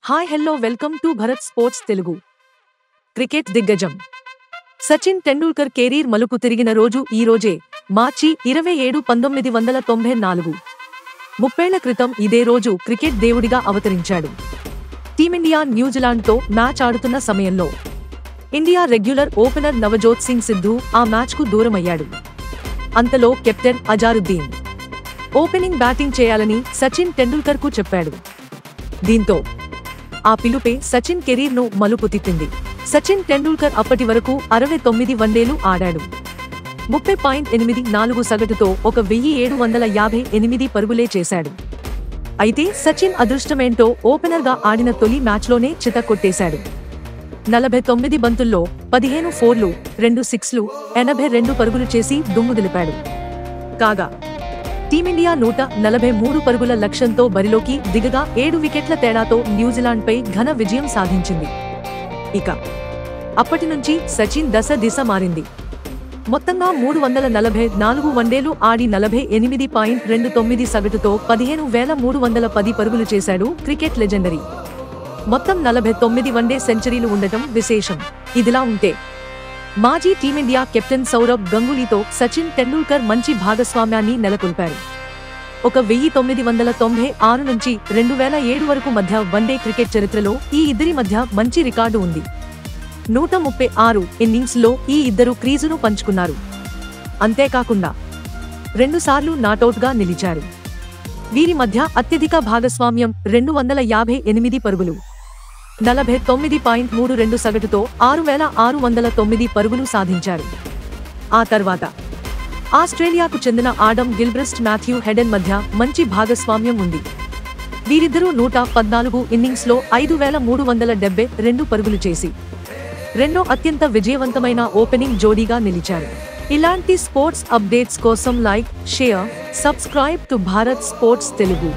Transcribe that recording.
Hi hello welcome to Bharat sports Telugu. Cricket దిగ్గజం Sachin Tendulkar career మలుపు తిరిగిన రోజు ఈ రోజే. మార్చి 27, 1994. 30 ఏళ్ల క్రితం ఇదే రోజు క్రికెట్ దేవుడిగా అవతరించాడు. టీమిండియా న్యూజిలాండ్తో మ్యాచ్ ఆడుతున్న సమయంలో India regular opener Navjot Singh Siddhu ఆ మ్యాచ్కు దూరమయ్యాడు. అంతలో కెప్టెన్ అజారుద్దీన్ ఓపెనింగ్ బ్యాటింగ్ చేయాలని సచిన్ టెండూల్కర్కు చెప్పాడు. దీంతో ఆ పిలుపే సచిన్ కెరీర్ను మలుపు తిప్పింది. సచిన్ టెండూల్కర్ అప్పటి వరకు 69 వన్డేలు ఆడాడు. 30.84 సగటుతో 1758 పరుగులే చేశాడు. అయితే సచిన్ అదృష్టమేంటో ఓపెనర్గా ఆడిన తొలి మ్యాచ్లోనే చిత కొట్టేశాడు. 49 బంతుల్లో 15 ఫోర్లు, 2 సిక్స్లు, 82 పరుగులు చేసి దుమ్ము దులిపాడు. కాగా టీమిండియా 143 పరుగుల లక్ష్యంతో బరిలోకి దిగగా 7 వికెట్ల తేడాతో న్యూజిలాండ్పై ఘన విజయం సాధించింది. ఇక అప్పటి నుంచి సచిన్ దిశ మారింది. మొత్తంగా 344 వన్డేలు ఆడి 48.29 సగటుతో 15,310 పరుగులు చేశాడు. క్రికెట్ లెజెండరీ మొత్తం 49 వన్డే సెంచరీలు ఉండటం విశేషం. ఇదిలా ఉంటే మాజీ టీమిండియా కెప్టెన్ సౌరవ్ గంగూలీతో సచిన్ టెండూల్కర్ మంచి భాగస్వామ్యాన్ని నెలకొల్పారు. 1996 నుంచి 2007 వరకు మధ్య వన్డే క్రికెట్ చరిత్రలో ఈ ఇద్దరి మధ్య మంచి రికార్డు ఉంది. 136 ఇన్నింగ్స్లో ఈ ఇద్దరు క్రీజును పంచుకున్నారు. అంతేకాకుండా 2 సార్లు నాటౌట్గా నిలిచారు. వీరి మధ్య అత్యధిక భాగస్వామ్యం 258 పరుగులు, 49.32 సగటుతో 6,609 పరుగులు సాధించారు. ఆ తర్వాత ఆస్ట్రేలియాకు చెందిన ఆడమ్ గిల్క్రిస్ట్, మాథ్యూ హెడెన్ మధ్య మంచి భాగస్వామ్యం ఉంది. వీరిద్దరూ 114 ఇన్నింగ్స్లో 5,372 పరుగులు చేసి రెండో అత్యంత విజయవంతమైన ఓపెనింగ్ జోడీగా నిలిచారు. ఇలాంటి స్పోర్ట్స్ అప్డేట్స్ కోసం like, share, subscribe to Bharat sports Telugu.